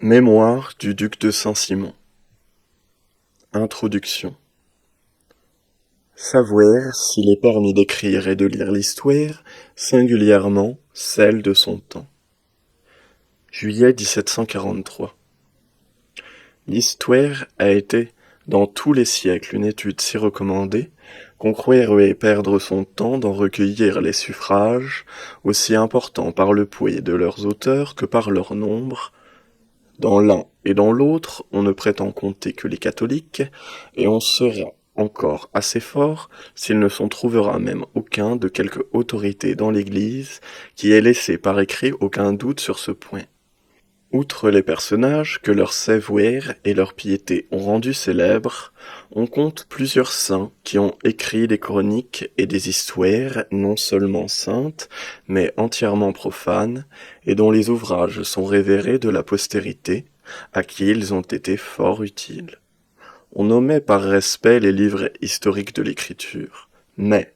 Mémoire du duc de Saint-Simon. Introduction. Savoir s'il est permis d'écrire et de lire l'histoire, singulièrement celle de son temps. Juillet 1743. L'histoire a été, dans tous les siècles, une étude si recommandée, qu'on croirait perdre son temps d'en recueillir les suffrages, aussi importants par le poids de leurs auteurs que par leur nombre. Dans l'un et dans l'autre, on ne prétend compter que les catholiques, et on sera encore assez fort s'il ne s'en trouvera même aucun de quelque autorité dans l'Église qui ait laissé par écrit aucun doute sur ce point. Outre les personnages que leur savoir et leur piété ont rendus célèbres, on compte plusieurs saints qui ont écrit des chroniques et des histoires non seulement saintes, mais entièrement profanes, et dont les ouvrages sont révérés de la postérité, à qui ils ont été fort utiles. On nommait par respect les livres historiques de l'écriture, mais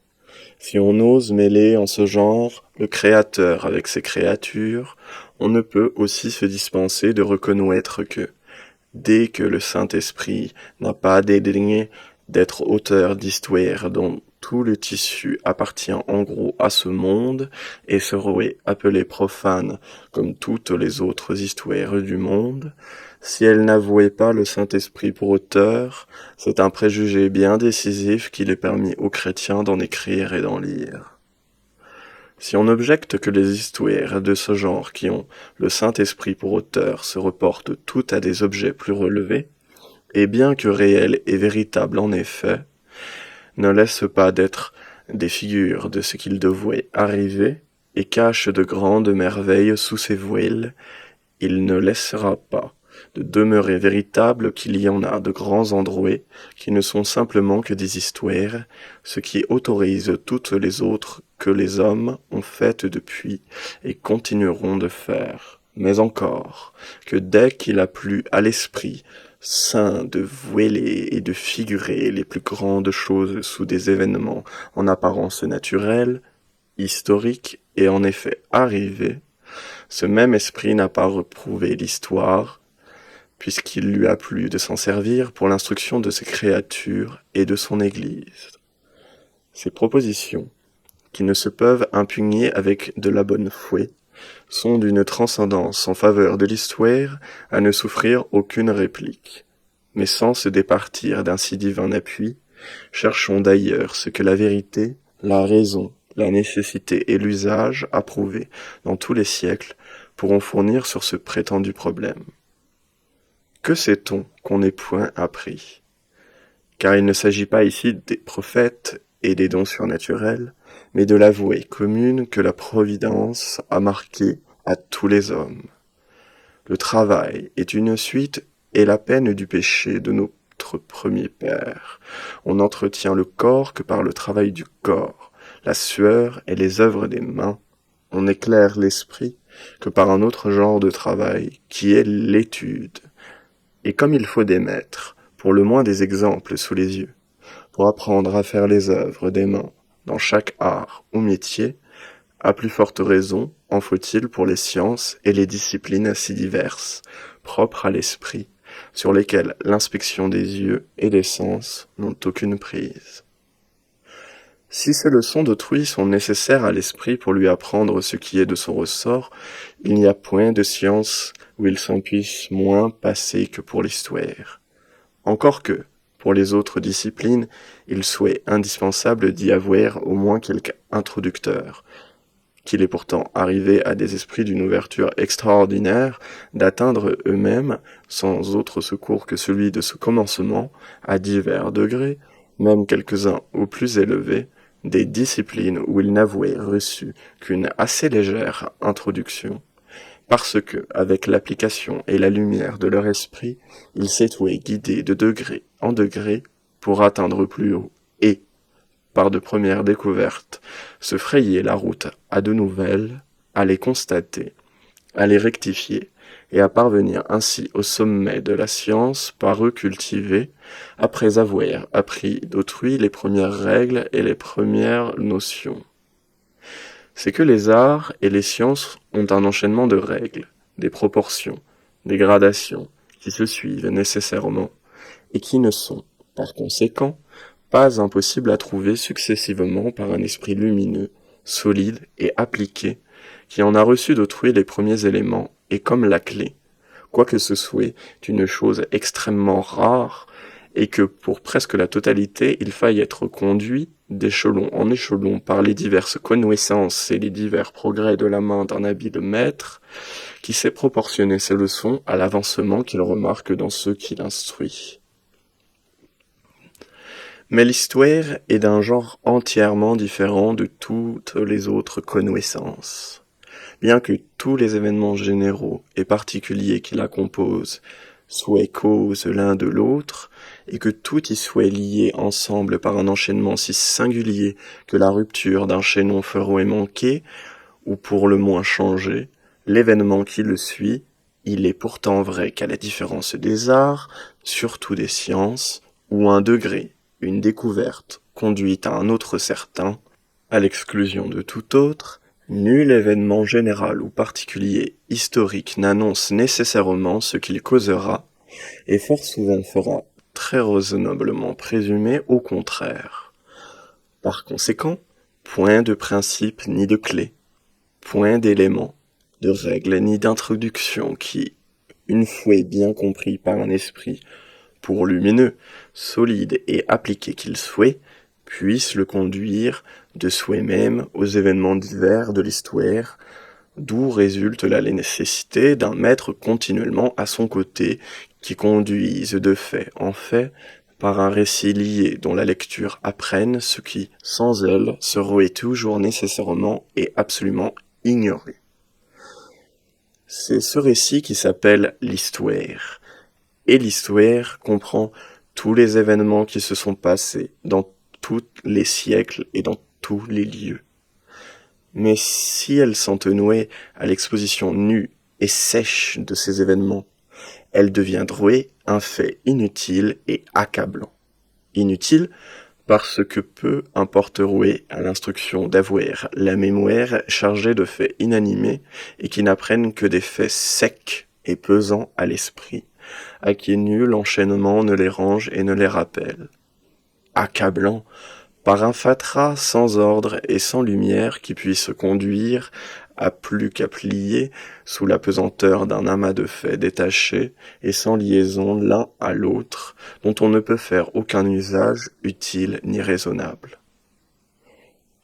si on ose mêler en ce genre le Créateur avec ses créatures, on ne peut aussi se dispenser de reconnaître que, dès que le Saint-Esprit n'a pas dédaigné d'être auteur d'histoires dont tout le tissu appartient en gros à ce monde et serait appelé profane comme toutes les autres histoires du monde, si elle n'avouait pas le Saint-Esprit pour auteur, c'est un préjugé bien décisif qu'il est permis aux chrétiens d'en écrire et d'en lire. Si on objecte que les histoires de ce genre qui ont le Saint-Esprit pour auteur se reportent toutes à des objets plus relevés, et bien que réels et véritables en effet, ne laissent pas d'être des figures de ce qu'il devait arriver, et cachent de grandes merveilles sous ses voiles, il ne laissera pas de demeurer véritable qu'il y en a de grands endroits qui ne sont simplement que des histoires, ce qui autorise toutes les autres que les hommes ont faites depuis et continueront de faire. Mais encore, que dès qu'il a plu à l'esprit saint de voiler et de figurer les plus grandes choses sous des événements en apparence naturels, historiques et en effet arrivés, ce même esprit n'a pas reprouvé l'histoire, puisqu'il lui a plu de s'en servir pour l'instruction de ses créatures et de son Église. Ces propositions, qui ne se peuvent impugner avec de la bonne foi, sont d'une transcendance en faveur de l'histoire à ne souffrir aucune réplique. Mais sans se départir d'un si divin appui, cherchons d'ailleurs ce que la vérité, la raison, la nécessité et l'usage approuvés dans tous les siècles pourront fournir sur ce prétendu problème. Que sait-on qu'on n'ait point appris? Car il ne s'agit pas ici des prophètes et des dons surnaturels, mais de l'avouée commune que la Providence a marquée à tous les hommes. Le travail est une suite et la peine du péché de notre premier père. On n'entretient le corps que par le travail du corps, la sueur et les œuvres des mains. On éclaire l'esprit que par un autre genre de travail, qui est l'étude. Et comme il faut des maîtres, pour le moins des exemples sous les yeux, pour apprendre à faire les œuvres des mains dans chaque art ou métier, à plus forte raison en faut-il pour les sciences et les disciplines si diverses, propres à l'esprit, sur lesquelles l'inspection des yeux et des sens n'ont aucune prise. Si ces leçons d'autrui sont nécessaires à l'esprit pour lui apprendre ce qui est de son ressort, il n'y a point de science où il s'en puisse moins passer que pour l'histoire. Encore que, pour les autres disciplines, il soit indispensable d'y avoir au moins quelque introducteur, qu'il est pourtant arrivé à des esprits d'une ouverture extraordinaire d'atteindre eux-mêmes, sans autre secours que celui de ce commencement, à divers degrés, même quelques-uns au plus élevés, des disciplines où ils n'avouaient reçu qu'une assez légère introduction, parce que, avec l'application et la lumière de leur esprit, ils s'étaient guidés de degré en degré pour atteindre plus haut, et, par de premières découvertes, se frayer la route à de nouvelles, à les constater, à les rectifier, et à parvenir ainsi au sommet de la science par eux cultivée, après avoir appris d'autrui les premières règles et les premières notions. C'est que les arts et les sciences ont un enchaînement de règles, des proportions, des gradations qui se suivent nécessairement et qui ne sont, par conséquent, pas impossibles à trouver successivement par un esprit lumineux, solide et appliqué, qui en a reçu d'autrui les premiers éléments et comme la clé, quoique ce soit une chose extrêmement rare, et que pour presque la totalité il faille être conduit d'échelon en échelon par les diverses connaissances et les divers progrès de la main d'un habile maître, qui sait proportionner ses leçons à l'avancement qu'il remarque dans ceux qu'il instruit. Mais l'histoire est d'un genre entièrement différent de toutes les autres connaissances. Bien que tous les événements généraux et particuliers qui la composent soient causes l'un de l'autre, et que tout y soit lié ensemble par un enchaînement si singulier que la rupture d'un chaînon ferait manquer, ou pour le moins changer, l'événement qui le suit, il est pourtant vrai qu'à la différence des arts, surtout des sciences, où un degré, une découverte, conduit à un autre certain, à l'exclusion de tout autre, nul événement général ou particulier historique n'annonce nécessairement ce qu'il causera, et fort souvent fera très raisonnablement présumer au contraire. Par conséquent, point de principe ni de clé, point d'élément, de règle ni d'introduction qui, une fois bien compris par un esprit pour lumineux, solide et appliqué qu'il soit, puisse le conduire de soi-même aux événements divers de l'histoire, d'où résulte la nécessité d'un maître continuellement à son côté, qui conduise de fait en fait, par un récit lié dont la lecture apprenne ce qui, sans elle, serait toujours nécessairement et absolument ignoré. C'est ce récit qui s'appelle l'histoire. Et l'histoire comprend tous les événements qui se sont passés dans tous les siècles et dans tous les lieux. Mais si elle s'en tenait à l'exposition nue et sèche de ces événements, elle deviendrait un fait inutile et accablant. Inutile parce que peu importerait à l'instruction d'avoir la mémoire chargée de faits inanimés et qui n'apprennent que des faits secs et pesants à l'esprit, à qui nul enchaînement ne les range et ne les rappelle. Accablant par un fatras sans ordre et sans lumière qui puisse conduire à plus qu'à plier sous la pesanteur d'un amas de faits détachés et sans liaison l'un à l'autre, dont on ne peut faire aucun usage utile ni raisonnable.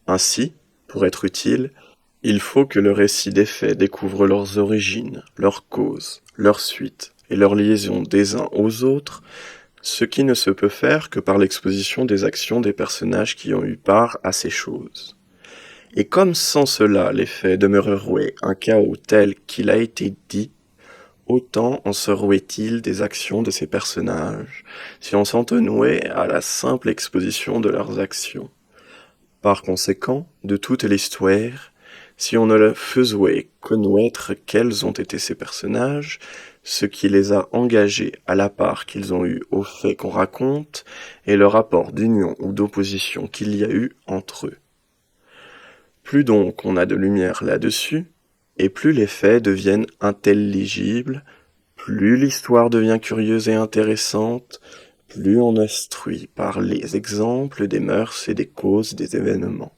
Ainsi, pour être utile, il faut que le récit des faits découvre leurs origines, leurs causes, leurs suites et leur liaison des uns aux autres, ce qui ne se peut faire que par l'exposition des actions des personnages qui ont eu part à ces choses. Et comme sans cela les faits demeureraient un chaos tel qu'il a été dit, autant en serait-il des actions de ces personnages, si on s'en tenait à la simple exposition de leurs actions. Par conséquent, de toute l'histoire, si on ne le faisait connaître quels ont été ces personnages, ce qui les a engagés à la part qu'ils ont eu aux faits qu'on raconte, et le rapport d'union ou d'opposition qu'il y a eu entre eux. Plus donc on a de lumière là-dessus, et plus les faits deviennent intelligibles, plus l'histoire devient curieuse et intéressante, plus on instruit par les exemples des mœurs et des causes des événements.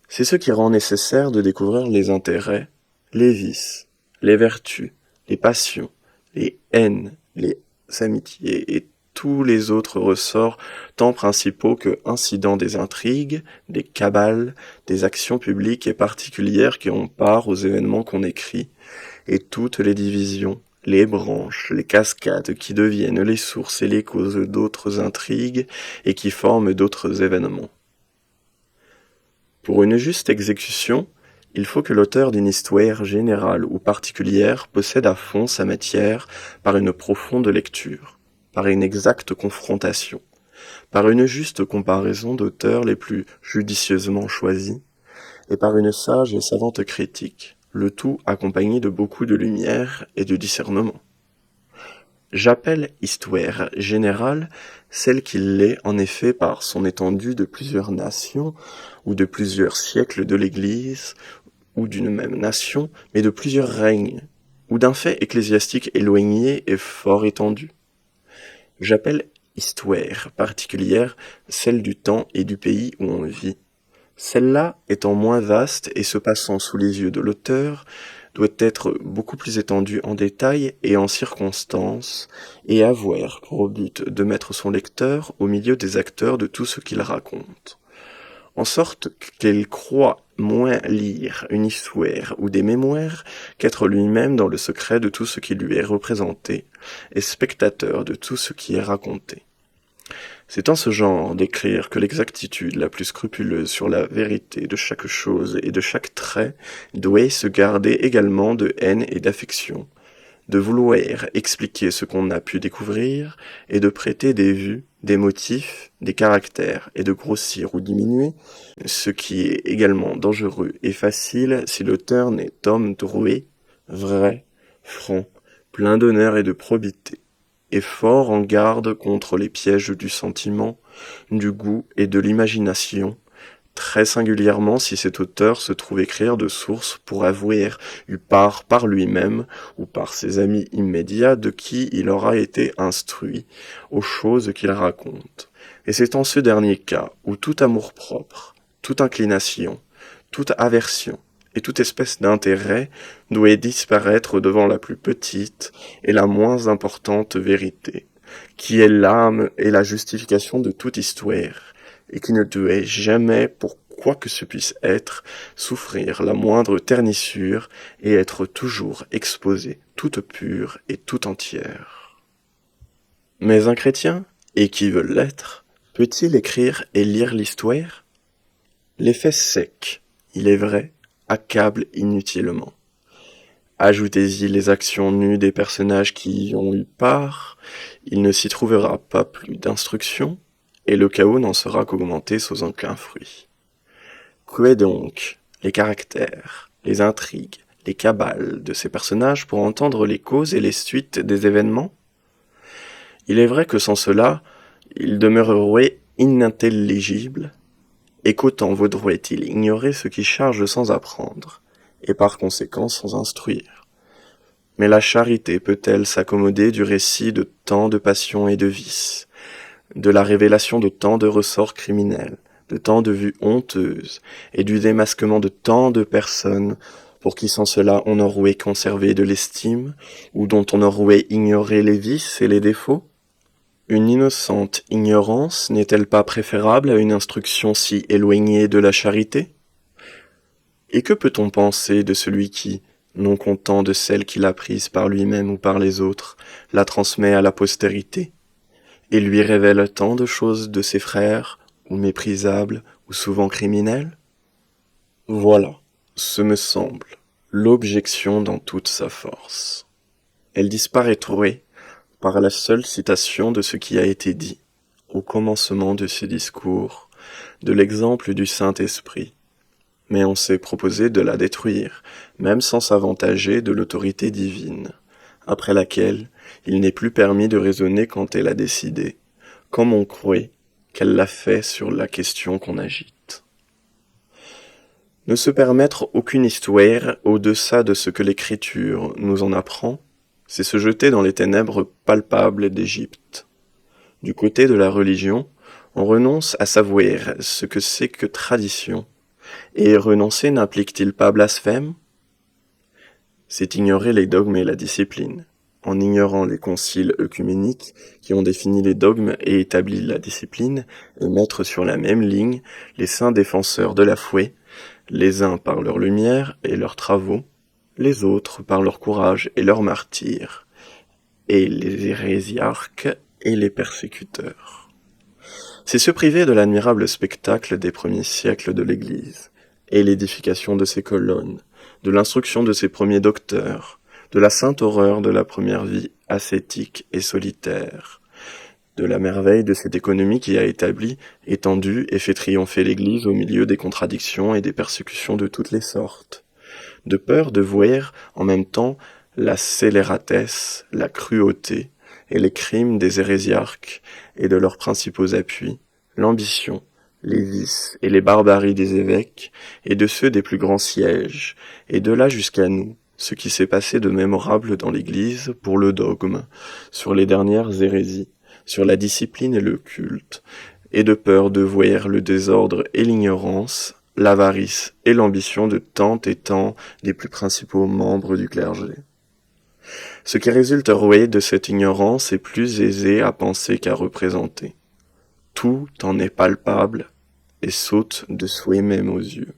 C'est ce qui rend nécessaire de découvrir les intérêts, les vices, les vertus, les passions, les haines, les amitiés et tous les autres ressorts tant principaux que incidents des intrigues, des cabales, des actions publiques et particulières qui ont part aux événements qu'on écrit, et toutes les divisions, les branches, les cascades qui deviennent les sources et les causes d'autres intrigues et qui forment d'autres événements. Pour une juste exécution, il faut que l'auteur d'une histoire générale ou particulière possède à fond sa matière par une profonde lecture, par une exacte confrontation, par une juste comparaison d'auteurs les plus judicieusement choisis, et par une sage et savante critique, le tout accompagné de beaucoup de lumière et de discernement. J'appelle histoire générale celle qui l'est en effet par son étendue de plusieurs nations ou de plusieurs siècles de l'Église, ou d'une même nation, mais de plusieurs règnes, ou d'un fait ecclésiastique éloigné et fort étendu. J'appelle histoire particulière celle du temps et du pays où on vit. Celle-là, étant moins vaste et se passant sous les yeux de l'auteur, doit être beaucoup plus étendue en détail et en circonstances, et avoir pour but de mettre son lecteur au milieu des acteurs de tout ce qu'il raconte, en sorte qu'il croit moins lire une histoire ou des mémoires qu'être lui-même dans le secret de tout ce qui lui est représenté, et spectateur de tout ce qui est raconté. C'est en ce genre d'écrire que l'exactitude la plus scrupuleuse sur la vérité de chaque chose et de chaque trait doit se garder également de haine et d'affection, de vouloir expliquer ce qu'on a pu découvrir et de prêter des vues, des motifs, des caractères et de grossir ou diminuer, ce qui est également dangereux et facile si l'auteur n'est homme doué, vrai, franc, plein d'honneur et de probité, et fort en garde contre les pièges du sentiment, du goût et de l'imagination, très singulièrement si cet auteur se trouve écrire de sources pour avouer eu part par lui-même ou par ses amis immédiats de qui il aura été instruit aux choses qu'il raconte. Et c'est en ce dernier cas où tout amour-propre, toute inclination, toute aversion et toute espèce d'intérêt doit disparaître devant la plus petite et la moins importante vérité, qui est l'âme et la justification de toute histoire, et qui ne doit jamais, pour quoi que ce puisse être, souffrir la moindre ternissure et être toujours exposée, toute pure et tout entière. Mais un chrétien, et qui veut l'être, peut-il écrire et lire l'histoire? L'effet sec, il est vrai, accable inutilement. Ajoutez-y les actions nues des personnages qui y ont eu part, il ne s'y trouvera pas plus d'instruction, et le chaos n'en sera qu'augmenté sous aucun fruit. Qu'est donc les caractères, les intrigues, les cabales de ces personnages pour entendre les causes et les suites des événements? Il est vrai que sans cela, ils demeureraient inintelligibles, et qu'autant vaudrait-il ignorer ce qui charge sans apprendre, et par conséquent sans instruire. Mais la charité peut-elle s'accommoder du récit de tant de passions et de vices, de la révélation de tant de ressorts criminels, de tant de vues honteuses, et du démasquement de tant de personnes pour qui sans cela on aurait conservé de l'estime, ou dont on aurait ignoré les vices et les défauts? Une innocente ignorance n'est-elle pas préférable à une instruction si éloignée de la charité? Et que peut-on penser de celui qui, non content de celle qu'il a prise par lui-même ou par les autres, la transmet à la postérité, et lui révèle tant de choses de ses frères, ou méprisables, ou souvent criminelles? Voilà, ce me semble, l'objection dans toute sa force. Elle disparaîtrait par la seule citation de ce qui a été dit, au commencement de ce discours, de l'exemple du Saint-Esprit. Mais on s'est proposé de la détruire, même sans s'avantager de l'autorité divine, après laquelle il n'est plus permis de raisonner quand elle a décidé, comme on croit qu'elle l'a fait sur la question qu'on agite. Ne se permettre aucune histoire au-deçà de ce que l'Écriture nous en apprend, c'est se jeter dans les ténèbres palpables d'Égypte. Du côté de la religion, on renonce à savoir ce que c'est que tradition, et renoncer n'implique-t-il pas blasphème? C'est ignorer les dogmes et la discipline, en ignorant les conciles œcuméniques qui ont défini les dogmes et établi la discipline, et mettre sur la même ligne les saints défenseurs de la foi, les uns par leur lumière et leurs travaux, les autres par leur courage et leur martyrs, et les hérésiarques et les persécuteurs. C'est se priver de l'admirable spectacle des premiers siècles de l'Église, et l'édification de ses colonnes, de l'instruction de ses premiers docteurs, de la sainte horreur de la première vie ascétique et solitaire, de la merveille de cette économie qui a établi, étendu et fait triompher l'Église au milieu des contradictions et des persécutions de toutes les sortes, de peur de voir en même temps la scélératesse, la cruauté et les crimes des hérésiarques et de leurs principaux appuis, l'ambition, les vices et les barbaries des évêques et de ceux des plus grands sièges, et de là jusqu'à nous, ce qui s'est passé de mémorable dans l'Église pour le dogme, sur les dernières hérésies, sur la discipline et le culte, et de peur de voir le désordre et l'ignorance, l'avarice et l'ambition de tant et tant des plus principaux membres du clergé. Ce qui résulte de cette ignorance est plus aisé à penser qu'à représenter. Tout en est palpable et saute de souhait même aux yeux.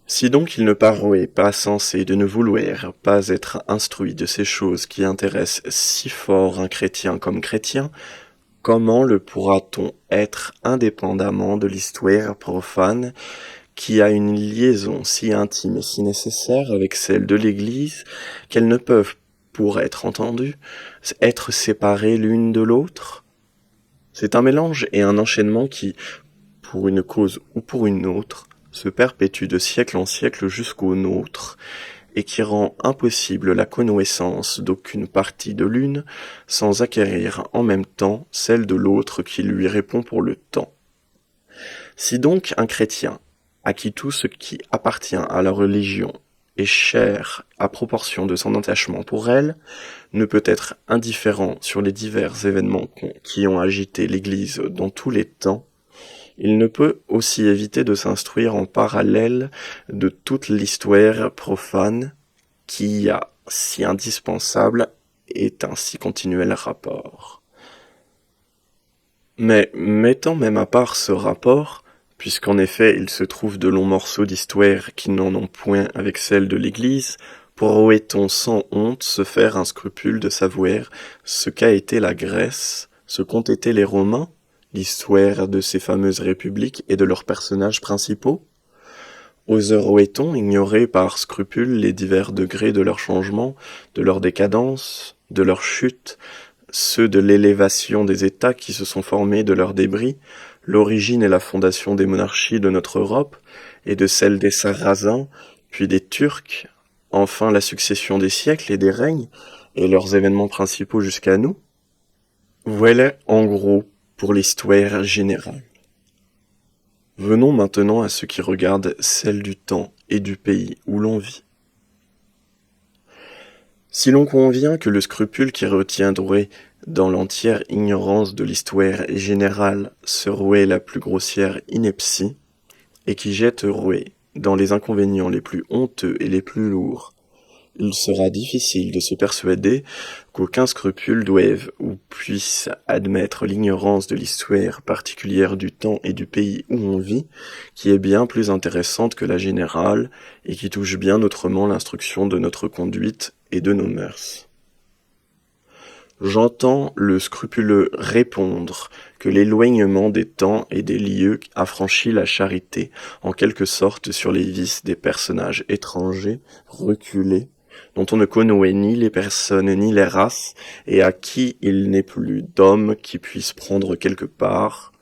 Si donc il ne paraît pas sensé de ne vouloir pas être instruit de ces choses qui intéressent si fort un chrétien comme chrétien, comment le pourra-t-on être indépendamment de l'histoire profane qui a une liaison si intime et si nécessaire avec celle de l'Église qu'elles ne peuvent, pour être entendues, être séparées l'une de l'autre? C'est un mélange et un enchaînement qui, pour une cause ou pour une autre, se perpétue de siècle en siècle jusqu'au nôtre, et qui rend impossible la connaissance d'aucune partie de l'une sans acquérir en même temps celle de l'autre qui lui répond pour le temps. Si donc un chrétien, à qui tout ce qui appartient à la religion est cher à proportion de son attachement pour elle, ne peut être indifférent sur les divers événements qui ont agité l'Église dans tous les temps, il ne peut aussi éviter de s'instruire en parallèle de toute l'histoire profane qui y a si indispensable et un si continuel rapport. Mais mettant même à part ce rapport, puisqu'en effet il se trouve de longs morceaux d'histoire qui n'en ont point avec celle de l'Église, pourrait-on sans honte se faire un scrupule de savoir ce qu'a été la Grèce, ce qu'ont été les Romains, l'histoire de ces fameuses républiques et de leurs personnages principaux? Oserait-on ignorer par scrupule les divers degrés de leur changement, de leur décadence, de leur chute, ceux de l'élévation des États qui se sont formés de leurs débris, l'origine et la fondation des monarchies de notre Europe, et de celle des Sarrasins, puis des Turcs, enfin la succession des siècles et des règnes, et leurs événements principaux jusqu'à nous? Voilà en gros pour l'histoire générale. Venons maintenant à ce qui regarde celle du temps et du pays où l'on vit. Si l'on convient que le scrupule qui retiendrait dans l'entière ignorance de l'histoire générale serait la plus grossière ineptie, et qui jetterait dans les inconvénients les plus honteux et les plus lourds, il sera difficile de se persuader qu'aucun scrupule doive ou puisse admettre l'ignorance de l'histoire particulière du temps et du pays où on vit, qui est bien plus intéressante que la générale et qui touche bien autrement l'instruction de notre conduite et de nos mœurs. J'entends le scrupuleux répondre que l'éloignement des temps et des lieux affranchit la charité, en quelque sorte sur les vices des personnages étrangers, reculés, dont on ne connaît ni les personnes ni les races, et à qui il n'est plus d'hommes qui puissent prendre quelque part,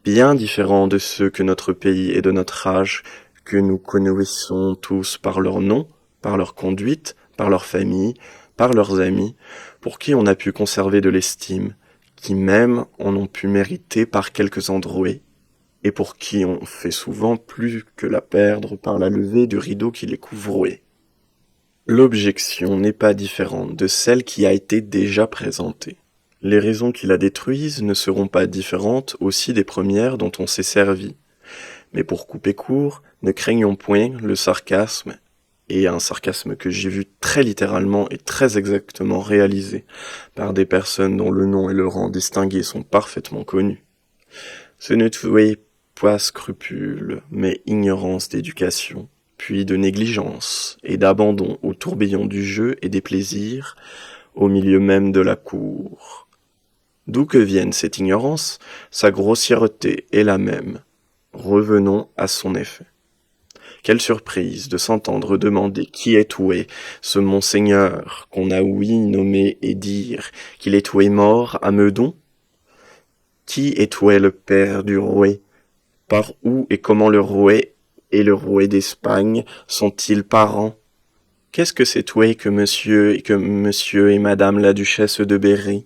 bien différents de ceux que notre pays et de notre âge, que nous connaissons tous par leur nom, par leur conduite, par leur famille, par leurs amis, pour qui on a pu conserver de l'estime, qui même en ont pu mériter par quelques endroits, et pour qui on fait souvent plus que la perdre par la levée du rideau qui les couvrait. L'objection n'est pas différente de celle qui a été déjà présentée. Les raisons qui la détruisent ne seront pas différentes aussi des premières dont on s'est servi. Mais pour couper court, ne craignons point le sarcasme, et un sarcasme que j'ai vu très littéralement et très exactement réalisé par des personnes dont le nom et le rang distingués sont parfaitement connus. Ce ne tuait pas scrupule, mais ignorance d'éducation, puis de négligence et d'abandon au tourbillon du jeu et des plaisirs, au milieu même de la cour. D'où que vienne cette ignorance, sa grossièreté est la même. Revenons à son effet. Quelle surprise de s'entendre demander qui est toué, ce monseigneur qu'on a ouï nommer et dire qu'il est toué mort à Meudon? Qui est toué le père du roi? Par où et comment le roi et le roi d'Espagne sont-ils parents? Qu'est-ce que c'est toué que monsieur et madame la duchesse de Berry?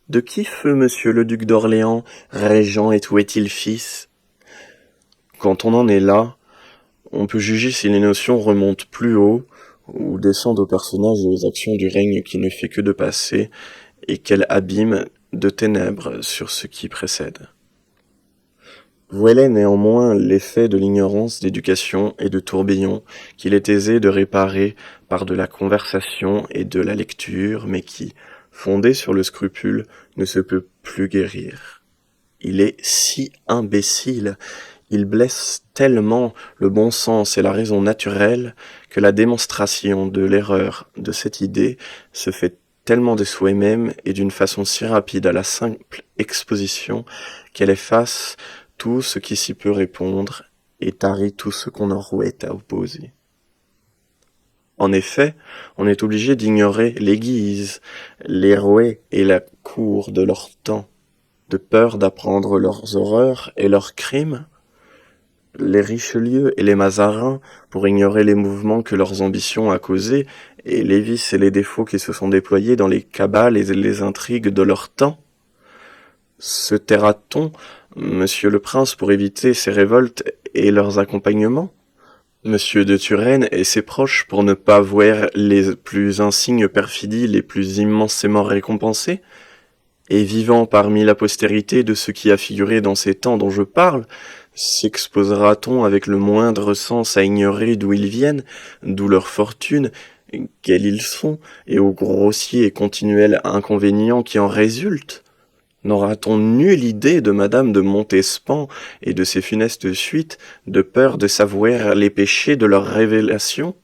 De qui feu monsieur le duc d'Orléans, régent et où est-il fils? Quand on en est là, on peut juger si les notions remontent plus haut où descendent aux personnages et aux actions du règne qui ne fait que de passer, et quel abîme de ténèbres sur ce qui précède. Voilà néanmoins l'effet de l'ignorance d'éducation et de tourbillon qu'il est aisé de réparer par de la conversation et de la lecture, mais qui, fondé sur le scrupule, ne se peut plus guérir. Il est si imbécile, il blesse tellement le bon sens et la raison naturelle que la démonstration de l'erreur de cette idée se fait tellement de soi-même et d'une façon si rapide à la simple exposition qu'elle efface tout ce qui s'y peut répondre et tarit tout ce qu'on aurait à opposer. En effet, on est obligé d'ignorer les Guises, les rouets et la cour de leur temps, de peur d'apprendre leurs horreurs et leurs crimes, les Richelieu et les Mazarin pour ignorer les mouvements que leurs ambitions a causés et les vices et les défauts qui se sont déployés dans les cabales et les intrigues de leur temps. Se taira-t-on, monsieur le prince, pour éviter ces révoltes et leurs accompagnements? Monsieur de Turenne et ses proches pour ne pas voir les plus insignes perfidies les plus immensément récompensées? Et vivant parmi la postérité de ce qui a figuré dans ces temps dont je parle, s'exposera-t-on avec le moindre sens à ignorer d'où ils viennent, d'où leur fortune, quels ils sont, et aux grossiers et continuels inconvénients qui en résultent? N'aura-t-on nulle idée de madame de Montespan et de ses funestes suites, de peur de savoir les péchés de leur révélation?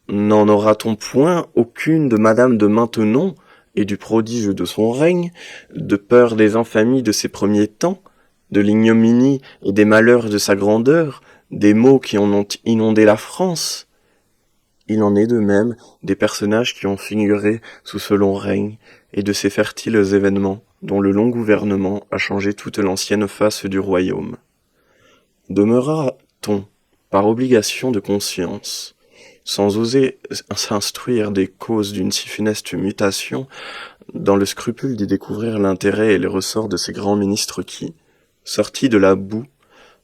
N'en aura-t-on point aucune de madame de Maintenon et du prodige de son règne, de peur des infamies de ses premiers temps, de l'ignominie et des malheurs de sa grandeur, des maux qui en ont inondé la France? Il en est de même des personnages qui ont figuré sous ce long règne, et de ces fertiles événements dont le long gouvernement a changé toute l'ancienne face du royaume. Demeurera-t-on, par obligation de conscience, sans oser s'instruire des causes d'une si funeste mutation, dans le scrupule d'y découvrir l'intérêt et les ressorts de ces grands ministres qui, sortis de la boue,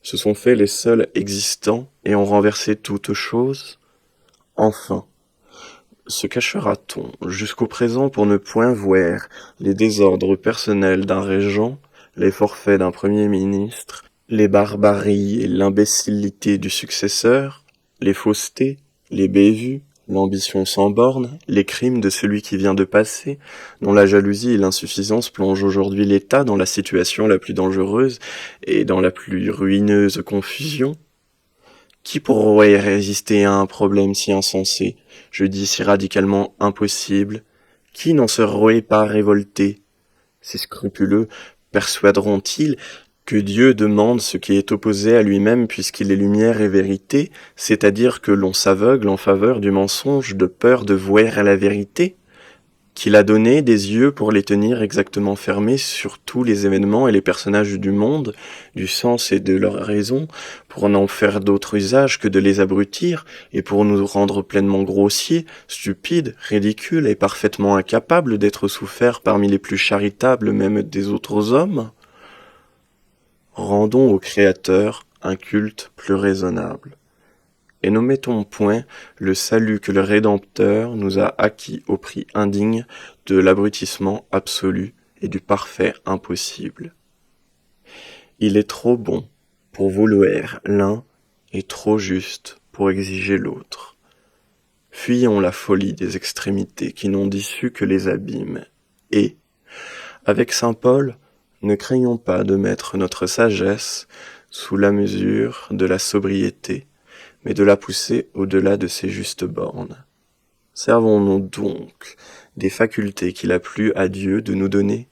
se sont faits les seuls existants et ont renversé toute chose? Enfin, se cachera-t-on jusqu'au présent pour ne point voir les désordres personnels d'un régent, les forfaits d'un premier ministre, les barbaries et l'imbécilité du successeur, les faussetés, les bévues, l'ambition sans borne, les crimes de celui qui vient de passer, dont la jalousie et l'insuffisance plongent aujourd'hui l'État dans la situation la plus dangereuse et dans la plus ruineuse confusion? Qui pourrait résister à un problème si insensé, je dis si radicalement impossible? Qui n'en serait pas révolté? Ces scrupuleux persuaderont-ils que Dieu demande ce qui est opposé à lui-même puisqu'il est lumière et vérité, c'est-à-dire que l'on s'aveugle en faveur du mensonge de peur de voir la vérité? Qu'il a donné des yeux pour les tenir exactement fermés sur tous les événements et les personnages du monde, du sens et de leur raison, pour n'en faire d'autre usage que de les abrutir, et pour nous rendre pleinement grossiers, stupides, ridicules et parfaitement incapables d'être soufferts parmi les plus charitables même des autres hommes? Rendons au Créateur un culte plus raisonnable. Et n'omettons point le salut que le Rédempteur nous a acquis au prix indigne de l'abrutissement absolu et du parfait impossible. Il est trop bon pour vouloir l'un et trop juste pour exiger l'autre. Fuyons la folie des extrémités qui n'ont d'issue que les abîmes, et, avec saint Paul, ne craignons pas de mettre notre sagesse sous la mesure de la sobriété, mais de la pousser au-delà de ses justes bornes. Servons-nous donc des facultés qu'il a plu à Dieu de nous donner,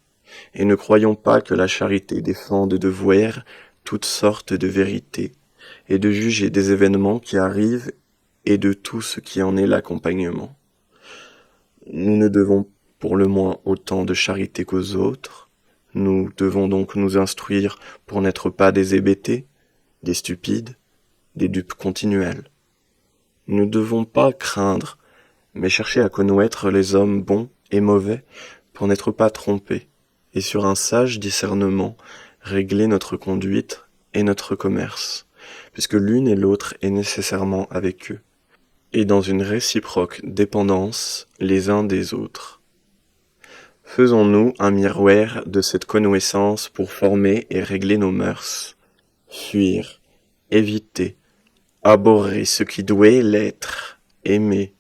et ne croyons pas que la charité défende de voir toutes sortes de vérités, et de juger des événements qui arrivent et de tout ce qui en est l'accompagnement. Nous ne devons pour le moins autant de charité qu'aux autres, nous devons donc nous instruire pour n'être pas des hébétés, des stupides, des dupes continuels. Nous ne devons pas craindre, mais chercher à connaître les hommes bons et mauvais pour n'être pas trompés, et sur un sage discernement régler notre conduite et notre commerce, puisque l'une et l'autre est nécessairement avec eux. et dans une réciproque dépendance les uns des autres. Faisons-nous un miroir de cette connaissance pour former et régler nos mœurs, fuir, éviter, abhorrer ce qui doit l'être, aimer,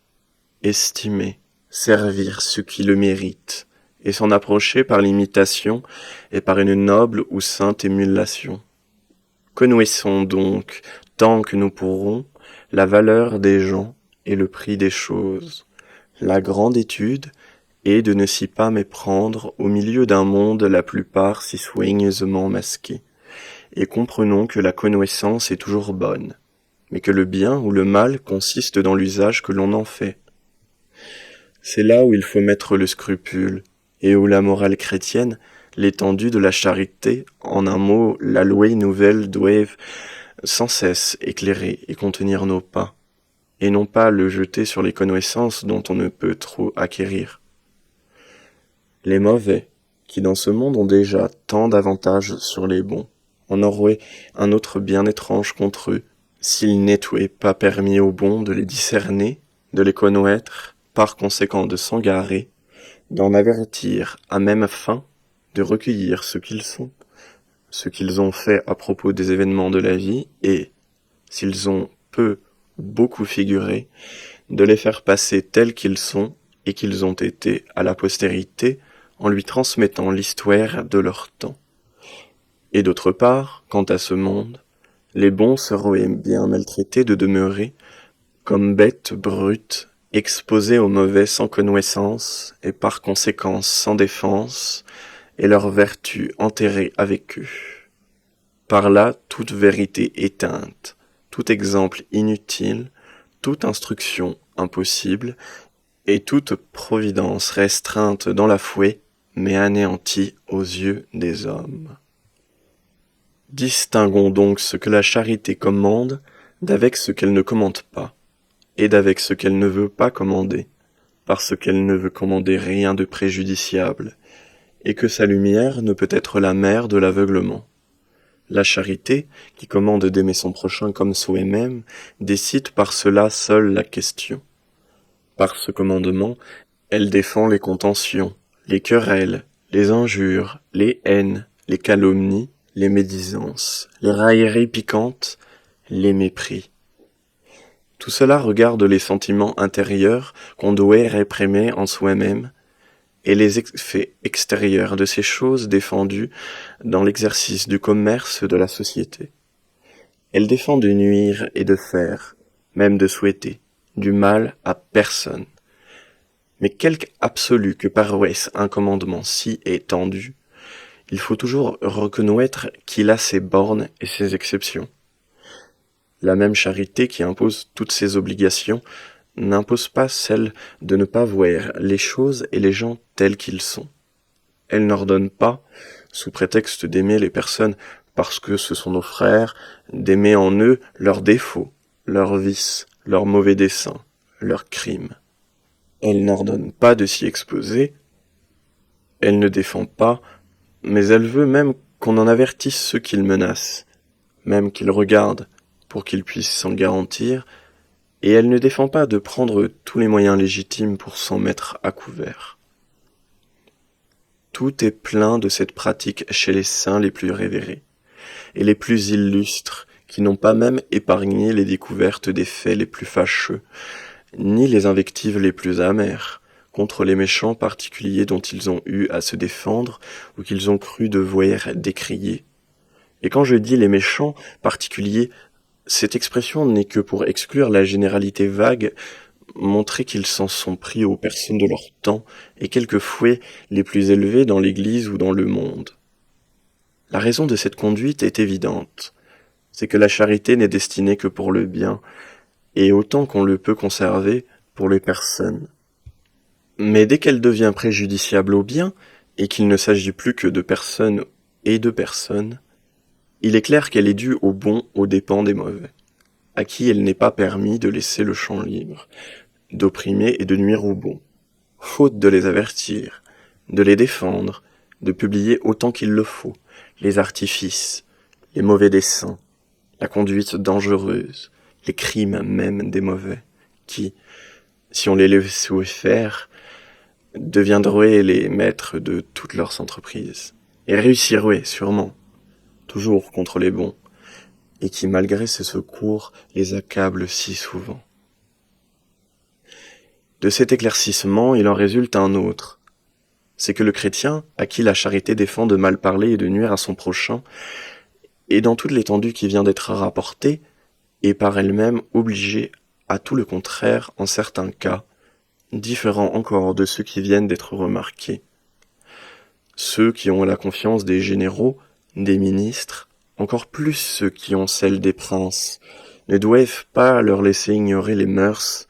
estimer, servir ce qui le mérite, et s'en approcher par l'imitation et par une noble ou sainte émulation. Connaissons donc, tant que nous pourrons, la valeur des gens et le prix des choses. La grande étude est de ne s'y pas méprendre au milieu d'un monde la plupart si soigneusement masqué. Et comprenons que la connaissance est toujours bonne, mais que le bien ou le mal consiste dans l'usage que l'on en fait. C'est là où il faut mettre le scrupule, et où la morale chrétienne, l'étendue de la charité, en un mot, la loi nouvelle doivent sans cesse éclairer et contenir nos pas, et non pas le jeter sur les connaissances dont on ne peut trop acquérir. Les mauvais, qui dans ce monde ont déjà tant d'avantages sur les bons, en auraient un autre bien étrange contre eux, s'il n'était pas permis aux bons de les discerner, de les connaître, par conséquent de s'en garer, d'en avertir à même fin, de recueillir ce qu'ils sont, ce qu'ils ont fait à propos des événements de la vie, et, s'ils ont peu ou beaucoup figuré, de les faire passer tels qu'ils sont et qu'ils ont été à la postérité en lui transmettant l'histoire de leur temps. Et d'autre part, quant à ce monde, les bons seraient bien maltraités de demeurer, comme bêtes brutes, exposés aux mauvais sans connaissance et par conséquent sans défense, et leur vertu enterrée avec eux. Par là toute vérité éteinte, tout exemple inutile, toute instruction impossible, et toute providence restreinte dans la fouet, mais anéantie aux yeux des hommes. Distinguons donc ce que la charité commande d'avec ce qu'elle ne commande pas, et d'avec ce qu'elle ne veut pas commander, parce qu'elle ne veut commander rien de préjudiciable, et que sa lumière ne peut être la mère de l'aveuglement. La charité, qui commande d'aimer son prochain comme soi-même, décide par cela seule la question. Par ce commandement, elle défend les contentions, les querelles, les injures, les haines, les calomnies, les médisances, les railleries piquantes, les mépris. Tout cela regarde les sentiments intérieurs qu'on doit réprimer en soi-même et les effets extérieurs de ces choses défendues dans l'exercice du commerce de la société. Elle défend de nuire et de faire, même de souhaiter, du mal à personne. Mais quelque absolu que paraisse un commandement si étendu, il faut toujours reconnaître qu'il a ses bornes et ses exceptions. La même charité qui impose toutes ses obligations n'impose pas celle de ne pas voir les choses et les gens tels qu'ils sont. Elle n'ordonne pas, sous prétexte d'aimer les personnes parce que ce sont nos frères, d'aimer en eux leurs défauts, leurs vices, leurs mauvais desseins, leurs crimes. Elle n'ordonne pas de s'y exposer, elle ne défend pas, mais elle veut même qu'on en avertisse ceux qu'ils menacent, même qu'ils regardent pour qu'ils puissent s'en garantir, et elle ne défend pas de prendre tous les moyens légitimes pour s'en mettre à couvert. Tout est plein de cette pratique chez les saints les plus révérés, et les plus illustres, qui n'ont pas même épargné les découvertes des faits les plus fâcheux, ni les invectives les plus amères, contre les méchants particuliers dont ils ont eu à se défendre ou qu'ils ont cru devoir décrier. Et quand je dis les méchants particuliers, cette expression n'est que pour exclure la généralité vague, montrer qu'ils s'en sont pris aux personnes de leur temps et quelquefois les plus élevés dans l'Église ou dans le monde. La raison de cette conduite est évidente, c'est que la charité n'est destinée que pour le bien, et autant qu'on le peut conserver pour les personnes. Mais dès qu'elle devient préjudiciable au bien, et qu'il ne s'agit plus que de personnes et de personnes, il est clair qu'elle est due au bon aux dépens des mauvais, à qui il n'est pas permis de laisser le champ libre, d'opprimer et de nuire aux bons, faute de les avertir, de les défendre, de publier autant qu'il le faut, les artifices, les mauvais desseins, la conduite dangereuse, les crimes même des mauvais, qui, si on les laissait faire, deviendraient les maîtres de toutes leurs entreprises, et réussiraient sûrement, toujours contre les bons, et qui, malgré ces secours, les accablent si souvent. De cet éclaircissement, il en résulte un autre. C'est que le chrétien, à qui la charité défend de mal parler et de nuire à son prochain, et dans toute l'étendue qui vient d'être rapportée, est par elle-même obligé à tout le contraire en certains cas, différents encore de ceux qui viennent d'être remarqués. Ceux qui ont la confiance des généraux, des ministres, encore plus ceux qui ont celle des princes, ne doivent pas leur laisser ignorer les mœurs,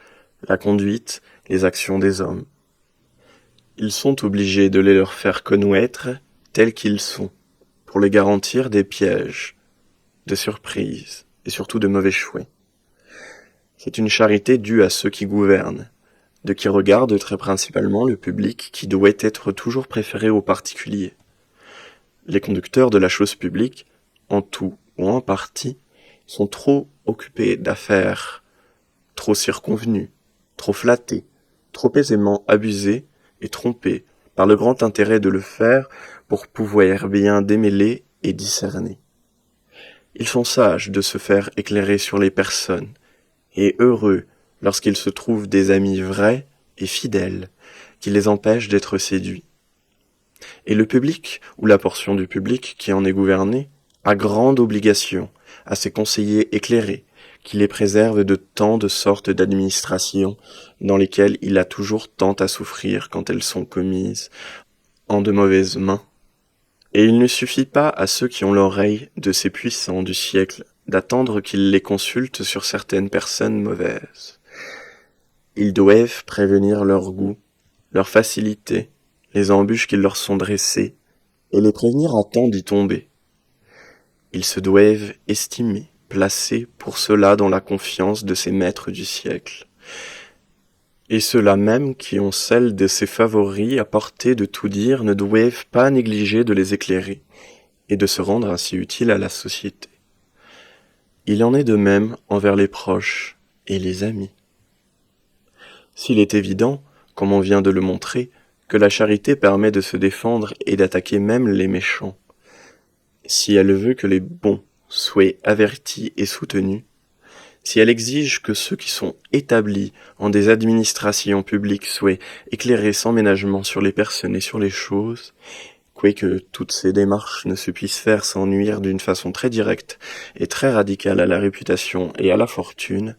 la conduite, les actions des hommes. Ils sont obligés de les leur faire connaître tels qu'ils sont, pour les garantir des pièges, de surprises et surtout de mauvais choix. C'est une charité due à ceux qui gouvernent, de qui regardent très principalement le public qui doit être toujours préféré aux particuliers. Les conducteurs de la chose publique, en tout ou en partie, sont trop occupés d'affaires, trop circonvenus, trop flattés, trop aisément abusés et trompés par le grand intérêt de le faire pour pouvoir bien démêler et discerner. Ils sont sages de se faire éclairer sur les personnes, et heureux lorsqu'ils se trouvent des amis vrais et fidèles, qui les empêchent d'être séduits. Et le public, ou la portion du public qui en est gouvernée, a grande obligation à ses conseillers éclairés, qui les préservent de tant de sortes d'administrations dans lesquelles il a toujours tant à souffrir quand elles sont commises en de mauvaises mains. Et il ne suffit pas à ceux qui ont l'oreille de ces puissants du siècle d'attendre qu'ils les consultent sur certaines personnes mauvaises. Ils doivent prévenir leur goût, leur facilité, les embûches qui leur sont dressées, et les prévenir à temps d'y tomber. Ils se doivent estimer, placer pour cela dans la confiance de ces maîtres du siècle. Et ceux-là même qui ont celle de ses favoris à portée de tout dire ne doivent pas négliger de les éclairer, et de se rendre ainsi utiles à la société. Il en est de même envers les proches et les amis. S'il est évident, comme on vient de le montrer, que la charité permet de se défendre et d'attaquer même les méchants, si elle veut que les bons soient avertis et soutenus, si elle exige que ceux qui sont établis en des administrations publiques soient éclairés sans ménagement sur les personnes et sur les choses, quoique toutes ces démarches ne se puissent faire sans nuire d'une façon très directe et très radicale à la réputation et à la fortune,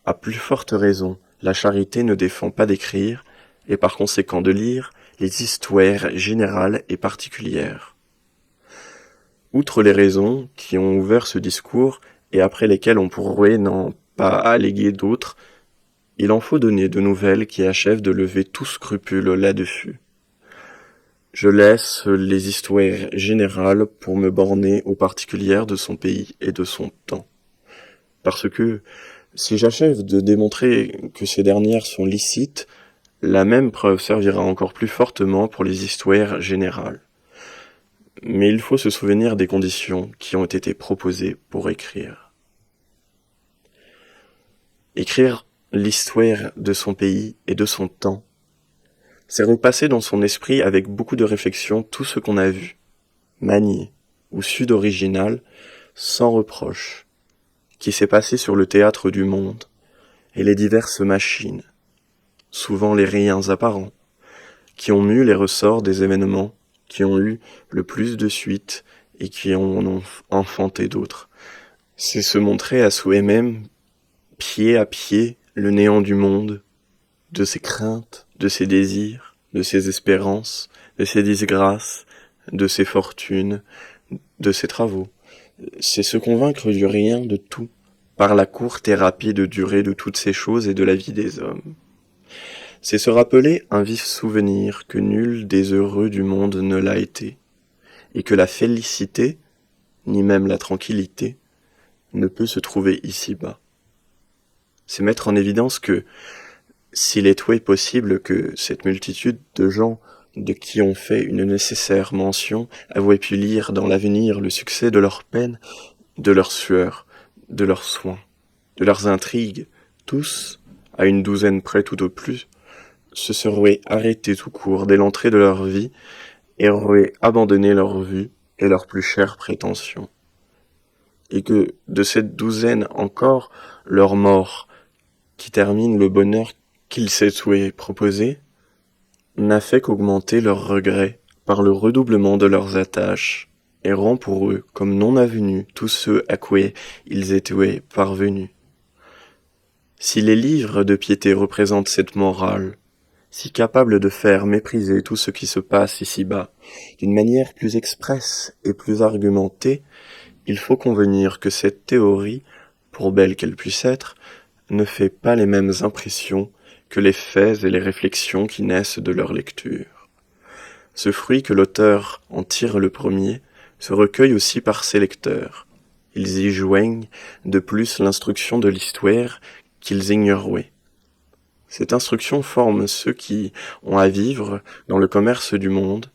à plus forte raison, la charité ne défend pas d'écrire, et par conséquent de lire, les histoires générales et particulières. Outre les raisons qui ont ouvert ce discours, et après lesquelles on pourrait n'en pas alléguer d'autres, il en faut donner de nouvelles qui achèvent de lever tout scrupule là-dessus. Je laisse les histoires générales pour me borner aux particulières de son pays et de son temps. Parce que, si j'achève de démontrer que ces dernières sont licites, la même preuve servira encore plus fortement pour les histoires générales. Mais il faut se souvenir des conditions qui ont été proposées pour écrire. Écrire l'histoire de son pays et de son temps, c'est repasser dans son esprit avec beaucoup de réflexion tout ce qu'on a vu, manié ou su d'original, sans reproche, qui s'est passé sur le théâtre du monde, et les diverses machines, souvent les riens apparents, qui ont mu les ressorts des événements, qui ont eu le plus de suite et qui en ont enfanté d'autres. C'est se montrer à soi-même, pied à pied, le néant du monde, de ses craintes, de ses désirs, de ses espérances, de ses disgrâces, de ses fortunes, de ses travaux. C'est se convaincre du rien de tout, par la courte et rapide durée de toutes ces choses et de la vie des hommes. C'est se rappeler un vif souvenir que nul des heureux du monde ne l'a été, et que la félicité, ni même la tranquillité, ne peut se trouver ici-bas. C'est mettre en évidence que, s'il est oui possible que cette multitude de gens de qui on fait une nécessaire mention avaient pu lire dans l'avenir le succès de leurs peines, de leurs sueurs, de leurs soins, de leurs intrigues, tous, à une douzaine près tout au plus, se seraient arrêtés tout court dès l'entrée de leur vie et auraient abandonné leur vue et leurs plus chères prétentions. Et que, de cette douzaine encore, leur mort, qui termine le bonheur qu'ils s'étaient proposé, n'a fait qu'augmenter leurs regrets par le redoublement de leurs attaches, et rend pour eux comme non avenus tous ceux à quoi ils étaient parvenus. Si les livres de piété représentent cette morale, si capables de faire mépriser tout ce qui se passe ici-bas, d'une manière plus expresse et plus argumentée, il faut convenir que cette théorie, pour belle qu'elle puisse être, ne fait pas les mêmes impressions que les faits et les réflexions qui naissent de leur lecture. Ce fruit que l'auteur en tire le premier se recueille aussi par ses lecteurs. Ils y joignent de plus l'instruction de l'histoire qu'ils ignoraient. Cette instruction forme ceux qui ont à vivre dans le commerce du monde,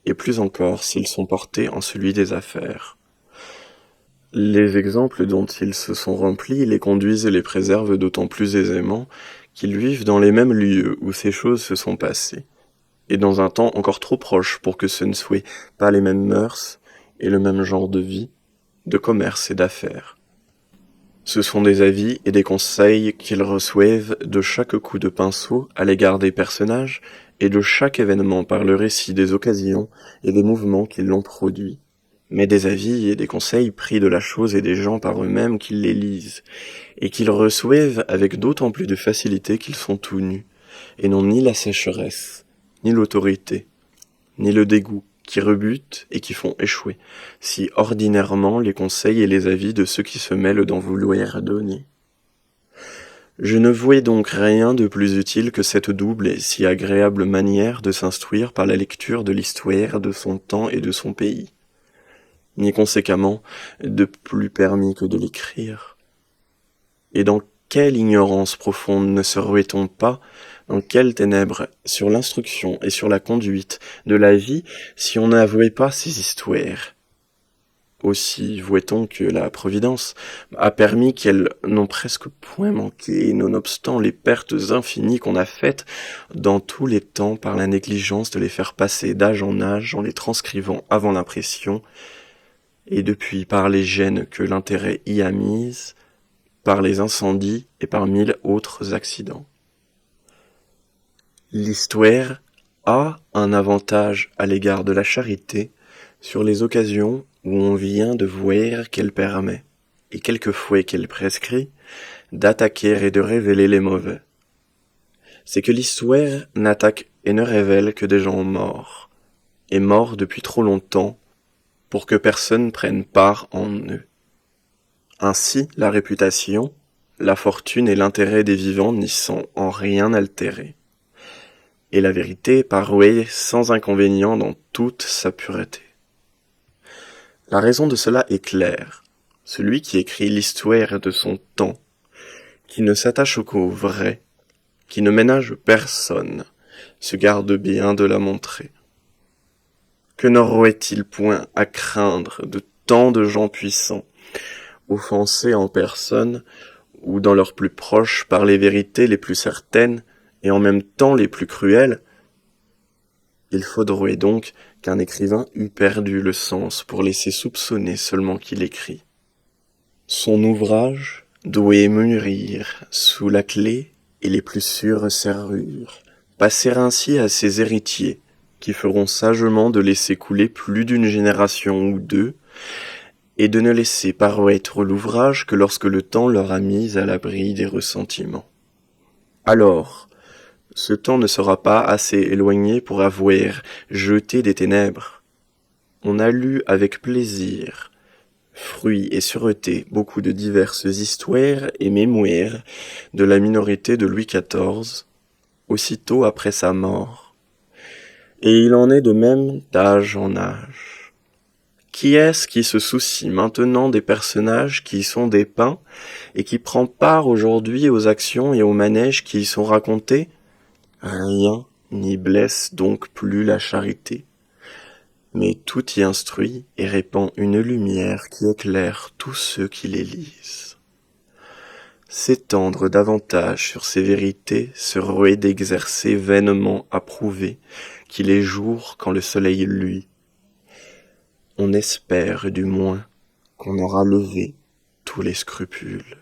et plus encore s'ils sont portés en celui des affaires. Les exemples dont ils se sont remplis les conduisent et les préservent d'autant plus aisément qu'ils vivent dans les mêmes lieux où ces choses se sont passées, et dans un temps encore trop proche pour que ce ne soient pas les mêmes mœurs et le même genre de vie, de commerce et d'affaires. Ce sont des avis et des conseils qu'ils reçoivent de chaque coup de pinceau à l'égard des personnages et de chaque événement par le récit des occasions et des mouvements qui l'ont produit. Mais des avis et des conseils pris de la chose et des gens par eux-mêmes qu'ils les lisent, et qu'ils reçoivent avec d'autant plus de facilité qu'ils sont tout nus, et n'ont ni la sécheresse, ni l'autorité, ni le dégoût, qui rebutent et qui font échouer, si ordinairement les conseils et les avis de ceux qui se mêlent d'en vouloir donner. Je ne voyais donc rien de plus utile que cette double et si agréable manière de s'instruire par la lecture de l'histoire de son temps et de son pays, ni conséquemment de plus permis que de l'écrire. Et dans quelle ignorance profonde ne serait-on pas, dans quelles ténèbres, sur l'instruction et sur la conduite de la vie, si on n'avouait pas ces histoires. Aussi voit-on que la Providence a permis qu'elles n'ont presque point manqué, nonobstant les pertes infinies qu'on a faites dans tous les temps par la négligence de les faire passer d'âge en âge en les transcrivant avant l'impression, et depuis par les gênes que l'intérêt y a mises, par les incendies et par 1000 autres accidents. L'histoire a un avantage à l'égard de la charité sur les occasions où on vient de voir qu'elle permet, et quelquefois qu'elle prescrit, d'attaquer et de révéler les mauvais. C'est que l'histoire n'attaque et ne révèle que des gens morts, et morts depuis trop longtemps, pour que personne prenne part en eux. Ainsi, la réputation, la fortune et l'intérêt des vivants n'y sont en rien altérés. Et la vérité paraît sans inconvénient dans toute sa pureté. La raison de cela est claire. Celui qui écrit l'histoire de son temps, qui ne s'attache qu'au vrai, qui ne ménage personne, se garde bien de la montrer. Que n'aurait-il point à craindre de tant de gens puissants, offensés en personne, ou dans leurs plus proches par les vérités les plus certaines, et en même temps les plus cruelles? Il faudrait donc qu'un écrivain eût perdu le sens pour laisser soupçonner seulement qu'il écrit. Son ouvrage doit mûrir sous la clé et les plus sûres serrures, passer ainsi à ses héritiers, qui feront sagement de laisser couler plus d'une génération ou deux, et de ne laisser paraître l'ouvrage que lorsque le temps leur a mis à l'abri des ressentiments. Alors, ce temps ne sera pas assez éloigné pour avoir jeté des ténèbres. On a lu avec plaisir, fruit et sûreté, beaucoup de diverses histoires et mémoires de la minorité de Louis XIV, aussitôt après sa mort. Et il en est de même d'âge en âge. Qui est-ce qui se soucie maintenant des personnages qui y sont dépeints et qui prend part aujourd'hui aux actions et aux manèges qui y sont racontés? Rien n'y blesse donc plus la charité, mais tout y instruit et répand une lumière qui éclaire tous ceux qui les lisent. s'étendre davantage sur ces vérités, se ruer d'exercer vainement à prouver qu'il est jour quand le soleil luit. On espère du moins qu'on aura levé tous les scrupules.